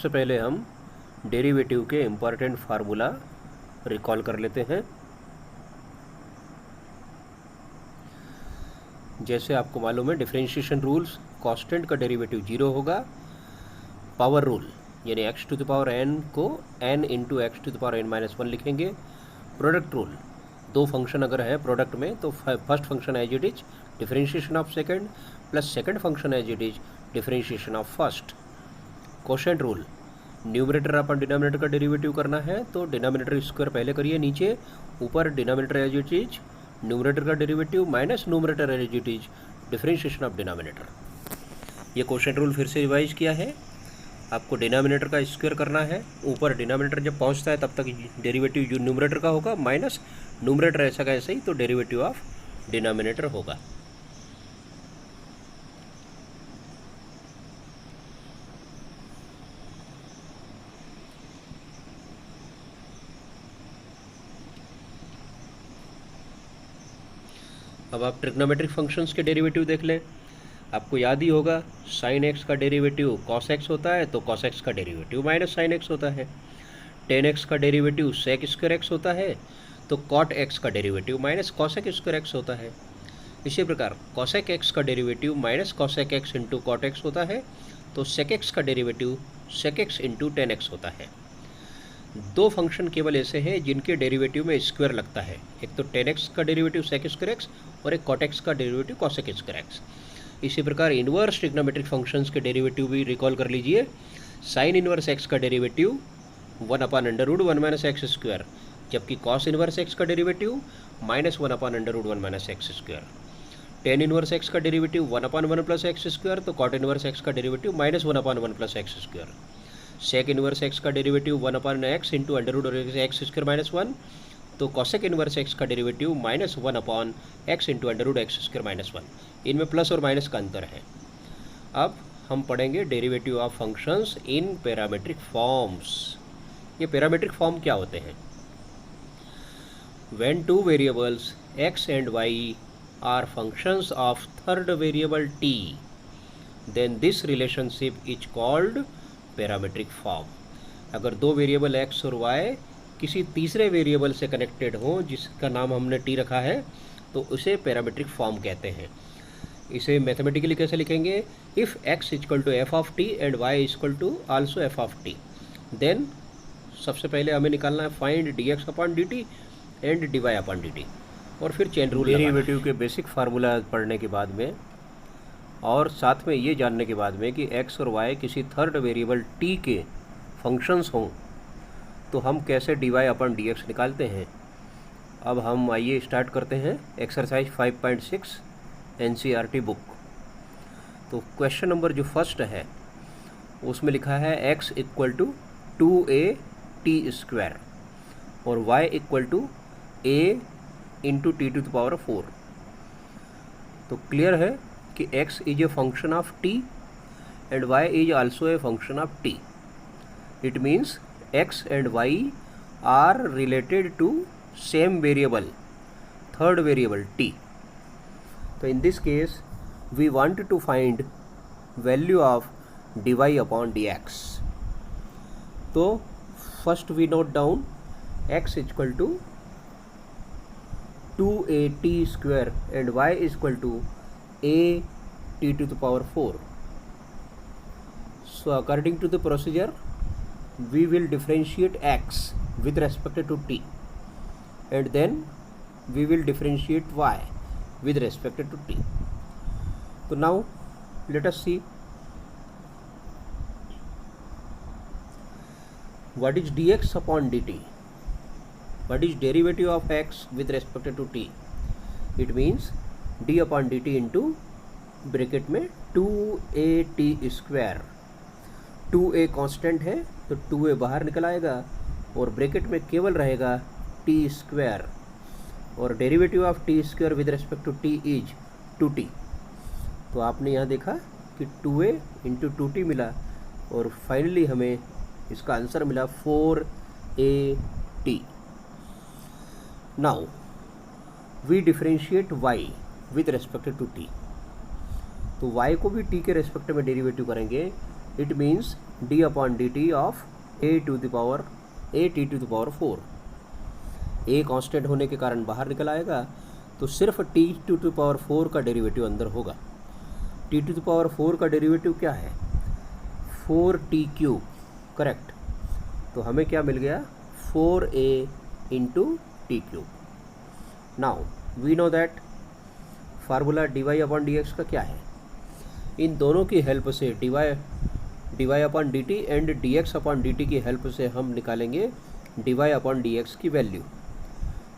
सबसे पहले हम डेरिवेटिव के इम्पॉर्टेंट फार्मूला रिकॉल कर लेते हैं। जैसे आपको मालूम है डिफरेंशिएशन रूल्स, कांस्टेंट का डेरिवेटिव 0 होगा। पावर रूल यानी x to the power n को n into x to the power n-1 लिखेंगे। प्रोडक्ट रूल, दो फंक्शन अगर है प्रोडक्ट में तो first function as it is differentiation of second plus second function as it is differentiation of first. Quotient rule, numerator upon denominator का derivative करना है तो डिनोमिनेटर स्क्वायर पहले करिए नीचे, ऊपर denominator as it is numerator का derivative minus numerator as it is differentiation of denominator. ये कोशेंट रूल फिर से रिवाइज किया है। आपको डिनोमिनेटर का स्क्वायर करना है, ऊपर डिनोमिनेटर जब पहुंचता है तब तक डेरिवेटिव जो न्यूमरेटर का होगा माइनस न्यूमरेटर ऐसा का ऐसा ही, तो डेरिवेटिव ऑफ डिनोमिनेटर होगा। अब आप ट्रिग्नोमेट्रिक फंक्शंस के डेरिवेटिव देख लें। आपको याद ही होगा साइन एक्स का डेरिवेटिव कॉस एक्स होता है तो कॉस एक्स का डेरिवेटिव माइनस साइन एक्स होता है। टेन एक्स का डेरिवेटिव सेक स्क्वायर एक्स होता है तो कॉट एक्स का derivative minus cosec square x होता है। इसी प्रकार कॉसेक एक्स का derivative minus cosec x into cot x होता है तो सेक एक्स का derivative sec x into tan x होता है। दो फंक्शन केवल ऐसे हैं जिनके डेरिवेटिव में स्क्वायर लगता है, एक तो टेन एक्स का डेरिवेटिव सेक स्क्वायर एक्स और एक कॉट एक्स का डेरिवेटिव कॉसेक स्क्वायर एक्स। इसी प्रकार इन्वर्स ट्रिग्नोमेट्रिक फंक्शंस के डेरिवेटिव भी रिकॉल कर लीजिए। साइन इन्वर्स एक्स का डेरिवेटिव 1/√1 - एक्स स्क्वायर, जबकि कॉस इन्वर्स एक्स का derivative -1/√1 - x square. Tan inverse x का डेरिवेटिव 1/1 + एक्स स्क्वायर तो कॉट इन्वर्स एक्स का डेरिवेटिव -1/1 + एक्स स्क्वायर। सेक इन्वर्स एक्स का derivative 1/x into √x square -1 तो cosec inverse x का derivative -1/x into √x² -1। इनमें plus और minus का अंतर है। अब हम पढ़ेंगे derivative of functions in parametric forms. ये पैरामीट्रिक फॉर्म क्या होते हैं? When two variables x and y are functions of third variable t, then this relationship is called parametric form. अगर दो वेरिएबल x और y किसी तीसरे वेरिएबल से कनेक्टेड हो जिसका नाम हमने t रखा है तो उसे पैरामीट्रिक फॉर्म कहते हैं। इसे मैथमेटिकली कैसे लिखेंगे? If x = f(t) and y = also f(t), then सबसे पहले हमें निकालना है फाइंड dx/dt एंड dy/dt और फिर चेन रूल। डेरिवेटिव के बेसिक फार्मूला पढ़ने के बाद में और साथ में ये जानने के बाद में कि x और y किसी थर्ड वेरिएबल t के फंक्शंस हों तो हम कैसे dy/dx निकालते हैं। अब हम आइए स्टार्ट करते हैं एक्सरसाइज 5.6 NCERT बुक। तो क्वेश्चन नंबर जो फर्स्ट है उसमें लिखा है x = 2at² और y = a इंटू t⁴। तो क्लियर है कि x is a function of t and y is also a function of t। It means x and y are related to same variable, third variable t. So in this case we want to find value of dy/dx. तो first we note down x = 2at² and y = at⁴. So according to the procedure we will differentiate x with respect to t and then we will differentiate y with respect to t. So now let us see what is dx/dt. What is derivative of x with respect to t? It means d/dt into bracket में 2at²। 2a constant है तो 2a बाहर निकल आएगा और bracket में केवल रहेगा t² और derivative of t² with respect to t is 2t। तो आपने यहाँ देखा कि 2a इंटू 2t मिला और फाइनली हमें इसका आंसर मिला 4at। Now we differentiate y with respect to t। तो y को भी t के रेस्पेक्ट में डेरिवेटिव करेंगे। It means D upon D T of A T to the power 4। A constant होने के कारण बाहर निकल आएगा, तो सिर्फ टी टू द पावर 4 का डेरिवेटिव अंदर होगा। टी टू द पावर 4 का डेरिवेटिव क्या है? 4t cube, correct. तो हमें क्या मिल गया? 4a into T cube. Now we know that formula D Y upon D X का क्या है? इन दोनों की हेल्प से D Y upon D T and D x upon D T की हेल्प से हम निकालेंगे D Y upon D X की वैल्यू।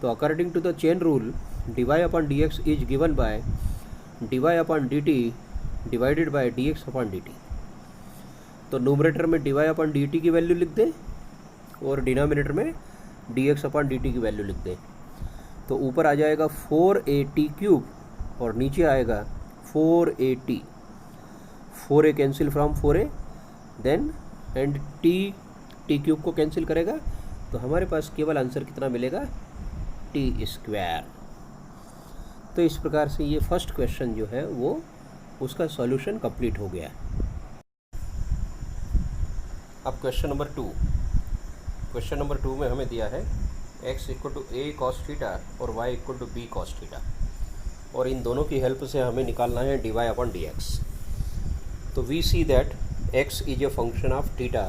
तो according to the chain rule, D Y upon D x is given by D Y upon D T divided by D x upon D T. तो numerator में D Y upon D T की value लिख दें और denominator में D x upon D T की value लिख दें। तो ऊपर आ जाएगा 4at क्यूब और नीचे आएगा 4at। 4a cancel from 4a, then and t cube को कैंसिल करेगा, तो हमारे पास केवल आंसर कितना मिलेगा? T square. तो इस प्रकार से ये फर्स्ट क्वेश्चन जो है वो उसका सॉल्यूशन कंप्लीट हो गया। अब क्वेश्चन नंबर 2। क्वेश्चन नंबर 2 में हमें दिया है x equal to a cos theta और y equal to b cos theta, और इन दोनों की हेल्प से हमें निकालना है D Y upon D X. तो we see that x is a function of theta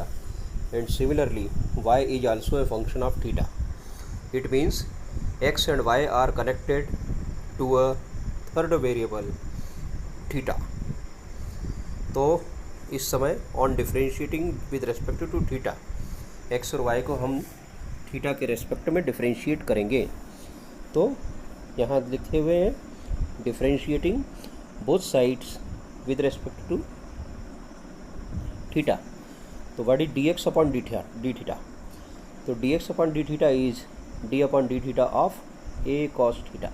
and similarly y is also a function of theta. It means x and y are connected to a third variable theta. तो इस समय on differentiating with respect to theta, x और y को हम theta के respect में differentiate करेंगे। तो यहाँ लिखे हुए हैं differentiating both sides with respect to theta. तो what is D x upon D theta? तो D x upon D theta is D upon D theta of A cos theta.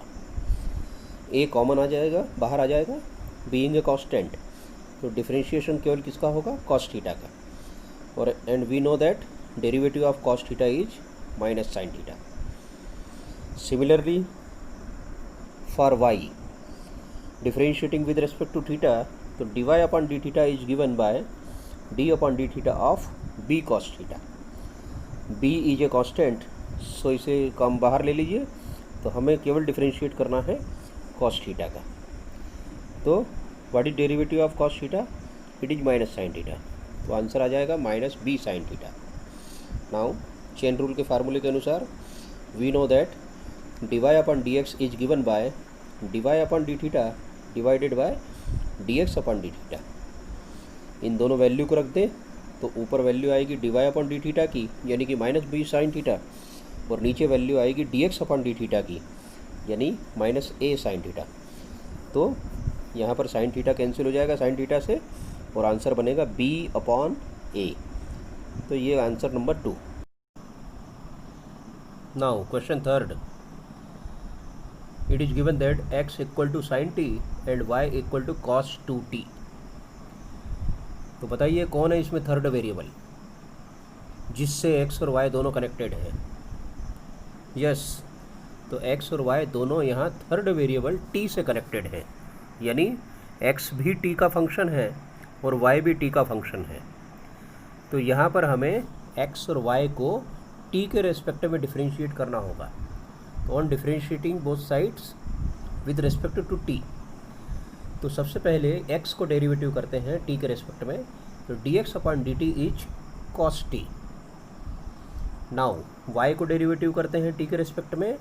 A common आ जाएगा, बाहर आ जाएगा, बीइंग ए कॉन्स्टेंट। तो differentiation केवल किसका होगा? कॉस थीटा का। और and we know that derivative of cos theta is minus sine theta. Similarly for Y differentiating with respect to theta, तो D Y upon D theta is given by D upon D theta of B cos theta. B is a constant, so इसे कम बाहर ले लीजिए, तो हमें केवल differentiate करना है कॉस थीटा का। तो what is derivative of cos theta? It is minus sine theta. तो आंसर आ जाएगा minus B sine theta. Now chain rule के फार्मूले के अनुसार we know that D Y upon D x is given by D Y upon D theta divided by D x upon D theta. इन दोनों value को रख दें तो ऊपर वैल्यू आएगी D Y upon D theta की, यानी कि माइनस बी साइन थीटा, और नीचे वैल्यू आएगी D x upon D theta की, यानी माइनस ए साइन थीटा। तो यहाँ पर साइन थीटा कैंसिल हो जाएगा साइन थीटा से, और आंसर बनेगा बी अपॉन ए। तो ये answer number 2। Now question third, it is given that x equal to sine t and y equal to cos 2t। तो बताइए कौन है इसमें थर्ड वेरिएबल जिससे x और y दोनों कनेक्टेड हैं? यस, तो x और y दोनों यहाँ थर्ड वेरिएबल t से कनेक्टेड है, यानी x भी t का फंक्शन है और y भी t का फंक्शन है। तो यहाँ पर हमें x और y को t के रेस्पेक्ट में डिफरेंशिएट करना होगा। तो on differentiating both sides with respect to t, तो सबसे पहले x को डेरिवेटिव करते हैं t के रेस्पेक्ट में, तो dx upon dt is cos t। Now y को डेरिवेटिव करते हैं t के रेस्पेक्ट में,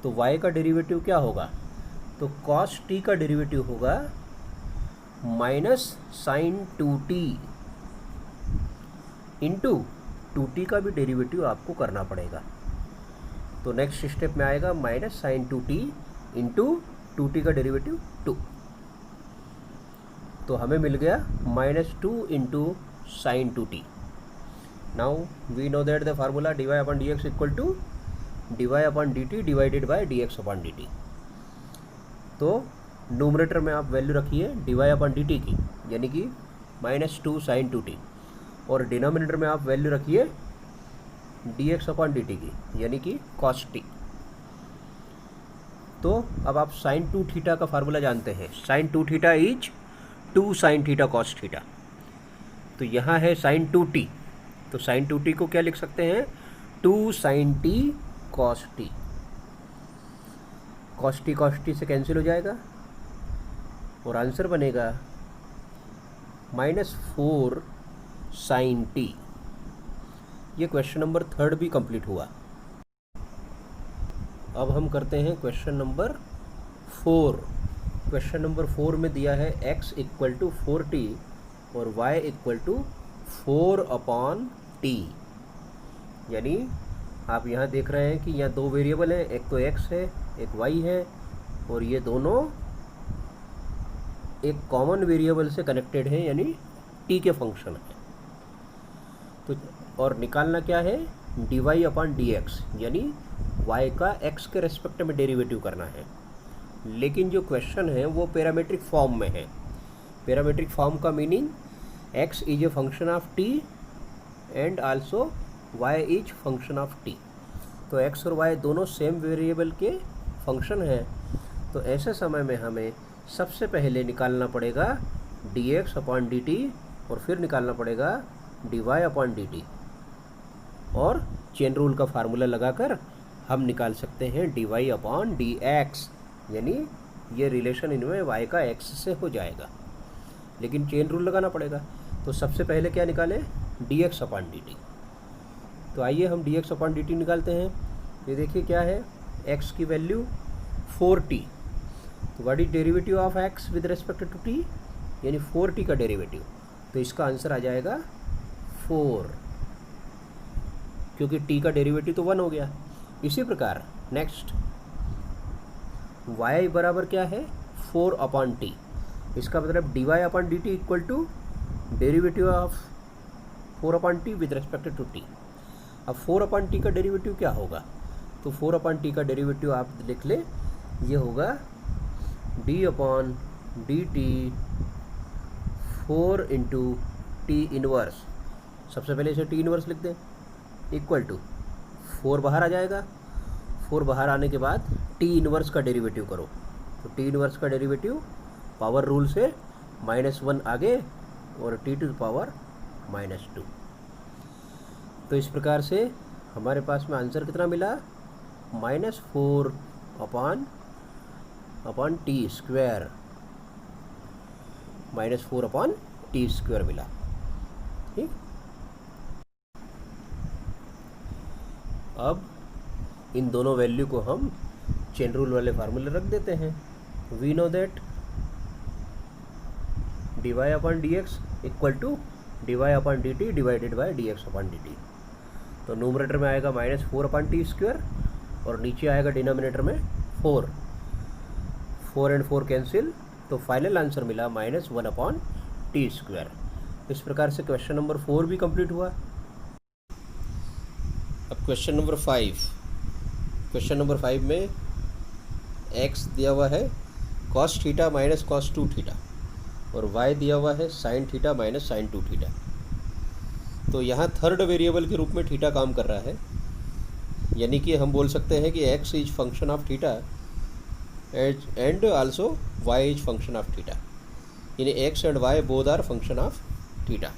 तो y का डेरिवेटिव क्या होगा? तो cos t का डेरिवेटिव होगा minus sine 2t into 2t का भी डेरिवेटिव आपको करना पड़ेगा। तो नेक्स्ट स्टेप में आएगा minus sine 2t into 2t का डेरिवेटिव 2। तो हमें मिल गया minus 2 into sine 2t। Now we know that the formula D Y upon D x equal to d Y upon D T divided by d x upon D T. तो numerator में आप value रखिए d Y upon D T की, यानी कि minus 2 sign 2t, और denominator में आप वैल्यू रखिए D x upon D T की, यानी कि कॉस टी। तो अब आप साइन 2 थीटा का फार्मूला जानते हैं, sine 2 theta is 2 sine theta cos theta. तो यहाँ है साइन 2t, तो साइन 2t को क्या लिख सकते हैं, 2 sin t cos t। cos t से कैंसिल हो जाएगा और आंसर बनेगा -4 sin t। ये क्वेश्चन नंबर 3 भी कंप्लीट हुआ। अब हम करते हैं क्वेश्चन नंबर 4। क्वेश्चन नंबर 4 में दिया है x इक्वल टू 4t और y इक्वल टू 4/t। यानी आप यहाँ देख रहे हैं कि यहाँ दो वेरिएबल हैं, एक तो x है एक y है, और ये दोनों एक कॉमन वेरिएबल से कनेक्टेड हैं, यानी t के फंक्शन है। तो और निकालना क्या है, dy/dx, यानी y का x के रेस्पेक्ट में डेरिवेटिव करना है। लेकिन जो क्वेश्चन है वो पैरामीट्रिक फॉर्म में है। पैरामीट्रिक फॉर्म का meaning x is a function of t and also y is function of t। तो x और y दोनों सेम वेरिएबल के फंक्शन हैं। तो ऐसे समय में हमें सबसे पहले निकालना पड़ेगा dx/dt और फिर निकालना पड़ेगा dy/dt, और चेन रूल का फार्मूला लगाकर हम निकाल सकते हैं dy/dx, यानी ये रिलेशन इनमें y का x से हो जाएगा, लेकिन चेन रूल लगाना पड़ेगा। तो सबसे पहले क्या निकालें, dx/dt। तो आइए हम dx/dt निकालते हैं। ये देखिए क्या है, x की वैल्यू 4t, तो what is derivative of x with respect to t, यानी 4t का डेरिवेटिव। तो इसका आंसर आ जाएगा 4, क्योंकि t का डेरिवेटिव तो 1 हो गया। इसी प्रकार नेक्स्ट y बराबर क्या है, 4/t। इसका मतलब dy/dt equal to derivative of 4/t with respect to t। अब 4/t का डेरिवेटिव क्या होगा, तो 4/t का डेरिवेटिव आप लिख ले, ये होगा d/dt 4 इंटू t इनवर्स। सबसे पहले इसे t इनवर्स लिख दें, इक्वल टू 4 बाहर आ जाएगा, 4 बाहर आने के बाद t इनवर्स का डेरिवेटिव करो। तो t इनवर्स का डेरिवेटिव पावर रूल से -1 आगे और t टू पावर -2। तो इस प्रकार से हमारे पास में आंसर कितना मिला, -4/t², -4/t² मिला। ठीक, अब इन दोनों वैल्यू को हम चेन रूल वाले फार्मूले रख देते हैं। We know that dy/dx equal to dy/dt divided by dx/dt। तो न्यूमरेटर में आएगा -4/t² और नीचे आएगा डिनोमिनेटर में 4 एंड 4 कैंसिल, तो फाइनल आंसर मिला -1/t²। इस प्रकार से क्वेश्चन नंबर 4 भी कंप्लीट हुआ। अब क्वेश्चन नंबर 5। क्वेश्चन नंबर 5 में x दिया हुआ है cos theta minus cos 2 theta और y दिया हुआ है sin theta minus sin 2 theta. तो यहाँ थर्ड वेरिएबल के रूप में थीटा काम कर रहा है, यानी कि हम बोल सकते हैं कि x is function of theta and also y is function of theta, यानी x and y both are function of theta.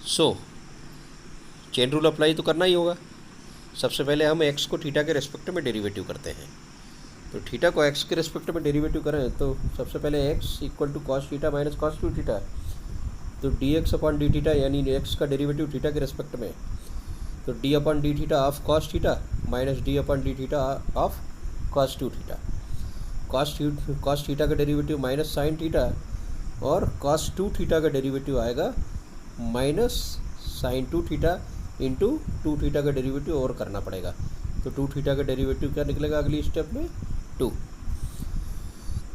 So chain rule apply तो करना ही होगा। सबसे पहले हम x को थीटा के रेस्पेक्ट में डेरिवेटिव करते हैं। तो थीटा को x के रेस्पेक्ट में डेरिवेटिव करें तो सबसे पहले x equal to cos theta minus cos 2 theta, तो dx/d थीटा यानी x का डेरिवेटिव थीटा के रेस्पेक्ट में, तो d/d theta of cos theta minus d/d theta of cos 2 theta. cos theta का डेरिवेटिव माइनस sin थीटा और cos 2 theta का derivative आएगा minus sin 2 theta into 2 theta का डेरिवेटिव और करना पड़ेगा। तो 2 थीटा का डेरिवेटिव क्या निकलेगा अगली स्टेप में, 2।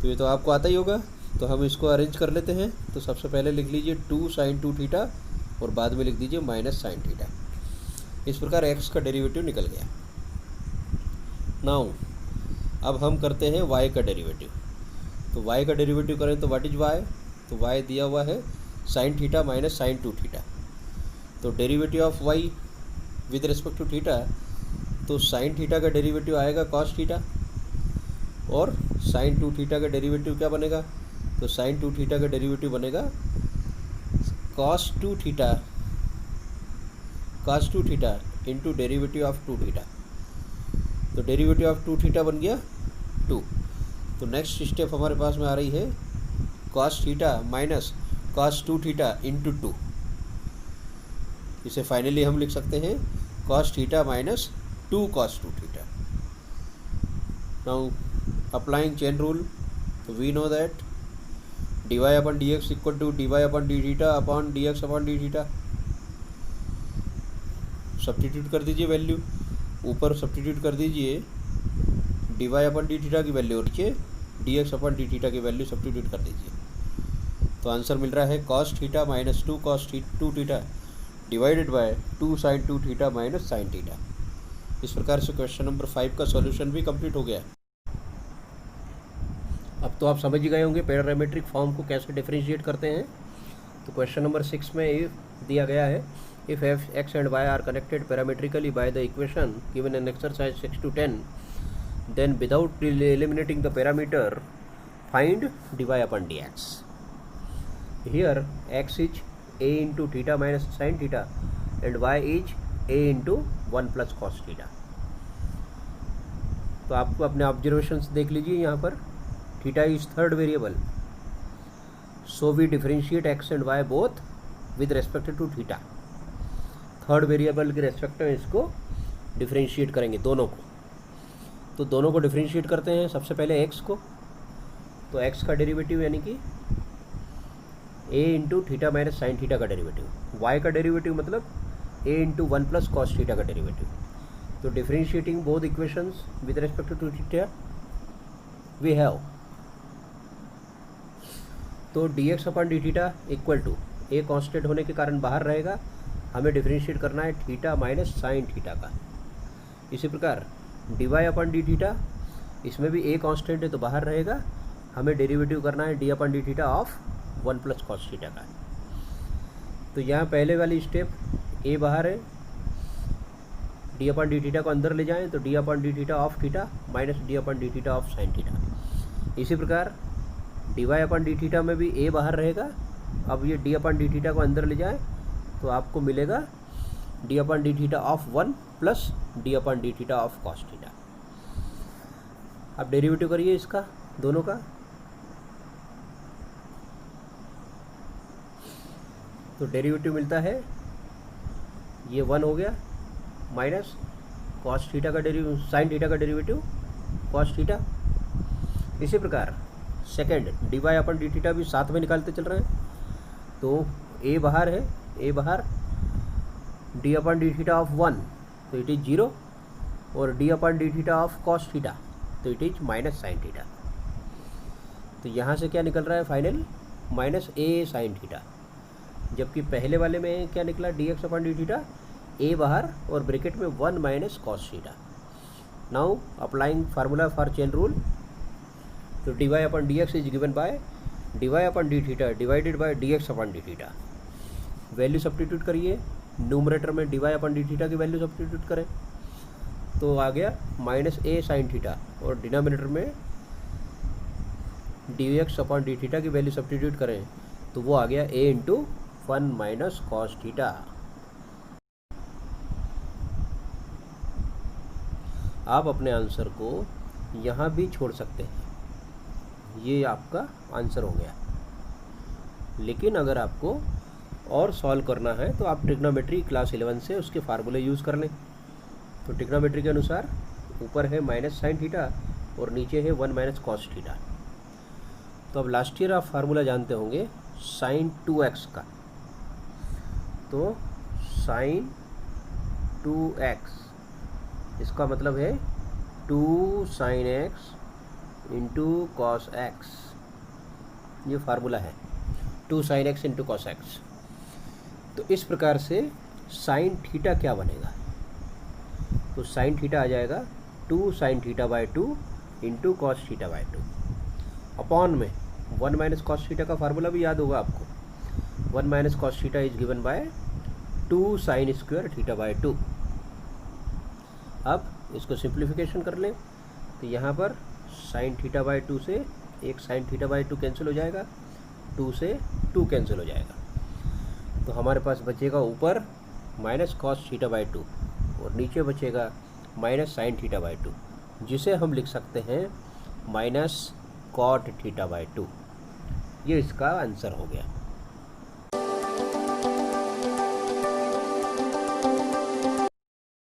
तो ये तो आपको आता ही होगा, तो हम इसको अरेंज कर लेते हैं। तो सबसे पहले लिख लीजिए 2 sin 2 थीटा और बाद में लिख दीजिए माइनस sin थीटा। इस प्रकार x का डेरिवेटिव निकल गया। नाउ अब हम करते हैं y का डेरिवेटिव। तो y का डेरिवेटिव करें तो व्हाट इज y, तो y दिया हुआ है sin theta minus sin 2 theta. तो derivative of y with respect to theta, तो sin थीटा का डेरिवेटिव आएगा cos थीटा और sin 2 थीटा का डेरिवेटिव क्या बनेगा, तो sin 2 थीटा का डेरिवेटिव बनेगा cos two theta into derivative of two theta. तो डेरिवेटिव ऑफ टू थीटा बन गया 2। तो नेक्स्ट स्टेप हमारे पास में आ रही है cos theta minus cos two theta into 2। इसे फाइनली हम लिख सकते हैं cos theta minus 2 cos two theta. Now applying chain rule, we know that dy upon dx equal to dy upon D theta upon dx upon D theta. Substitute कर दीजिए value, ऊपर substitute कर दीजिए dy upon D theta की value और नीचे dx upon D theta की value substitute कर दीजिए। तो आंसर मिल रहा है cos theta minus 2 cos two theta divided bye 2 sign to theta minus sine theta. इस प्रकार से क्वेश्चन नंबर 5 का सॉल्यूशन भी कंप्लीट हो गया। अब तो आप समझ ही गए होंगे पैरामीट्रिक फॉर्म को कैसे डिफरेंशिएट करते हैं। तो क्वेश्चन नंबर 6 में इफ दिया गया है if F X and Y are connected parametrically by the equation given in exercise 6 to 10, then without eliminating the parameter find dy upon dx. Here x is a into theta minus sin theta and y is a into 1 plus cos theta. तो आपको अपने observations देख लीजिए यहाँ पर theta is third variable, so we differentiate x and y both with respect to theta. Third variable के respect में इसको डिफरेंशिएट करेंगे दोनों को। तो दोनों को डिफरेंशिएट करते हैं सबसे पहले एक्स को। तो एक्स का डेरिवेटिव यानी कि A into theta minus sine theta का डेरिवेटिव, वाई का डेरिवेटिव मतलब A into 1 plus cos theta का डेरिवेटिव। तो differentiating both equations with respect to theta we have, तो dx upon D theta equal to A constant होने के कारण बाहर रहेगा, हमें डिफरेंशिएट करना है थीटा माइनस साइन थीटा का। इसी प्रकार dy अपन डी थीटा, इसमें भी ए कॉन्स्टेंट है तो बाहर रहेगा, हमें डेरिवेटिव करना है D upon D theta of 1 plus cos theta का। तो यहाँ पहले वाली स्टेप ए बाहर है, डी अपन डी थीटा को अंदर ले जाएं तो D upon D theta of theta minus D upon D theta of sine theta. इसी प्रकार D Y upon D theta में भी ए बाहर रहेगा, अब ये डी अपन डी थीटा को अंदर ले जाएं तो आपको मिलेगा D upon D theta of 1 plus D upon D theta of cos theta. अब डेरिवेटिव करिए इसका दोनों का। तो डेरिवेटिव मिलता है ये 1 हो गया माइनस कॉस थीटा का डेरिवेटिव साइन थीटा का डेरिवेटिव कॉस थीटा। इसी प्रकार second D Y upon D theta भी साथ में निकालते चल रहे हैं। तो ए बाहर है, ए बाहर D upon D theta of 1 तो इट इज़ 0 और D upon D theta of cos theta तो it is minus sine theta. तो यहाँ से क्या निकल रहा है फाइनल माइनस ए साइन थीटा, जबकि पहले वाले में क्या निकला D x upon D theta A बाहर और ब्रैकेट में 1 minus cos theta. Now applying formula for chain rule, तो D Y upon D x is given by D Y upon D theta divided by D x upon D theta. Value substitute करिए, numerator में D Y upon D theta की value substitute करें तो आ गया minus ए sine theta और denominator में D x upon D theta की वैल्यू सब्स्टिट्यूट करें तो वो आ गया a into 1 minus cos theta. आप अपने आंसर को यहाँ भी छोड़ सकते हैं, ये आपका आंसर हो गया। लेकिन अगर आपको और सॉल्व करना है तो आप ट्रिग्नोमेट्री क्लास 11 से उसके फार्मूले यूज़ कर लें। तो ट्रिग्नोमेट्री के अनुसार ऊपर है माइनस साइन थीटा और नीचे है 1 माइनस कॉस थीटा। तो अब लास्ट ईयर आप फार्मूला जानते होंगे साइन 2x का। तो साइन 2x इसका मतलब है 2 sine x into cos x, ये फार्मूला है 2 sine x into cos x. तो इस प्रकार से साइन थीटा क्या बनेगा, तो साइन थीटा आ जाएगा 2 sine theta by 2 into cos theta by 2 upon में 1 माइनस कॉस थीटा का फार्मूला भी याद होगा आपको। 1 minus cos theta is given bye 2 sine square theta by 2। अब इसको सिंप्लीफिकेशन कर लें तो यहाँ पर साइन थीटा बाई 2 से एक साइन थीटा बाई 2 कैंसिल हो जाएगा, 2 से 2 कैंसिल हो जाएगा। तो हमारे पास बचेगा ऊपर माइनस कॉस थीटा बाई 2 और नीचे बचेगा माइनस साइन थीटा बाई 2, जिसे हम लिख सकते हैं माइनस कॉट थीटा बाई 2। ये इसका आंसर हो गया।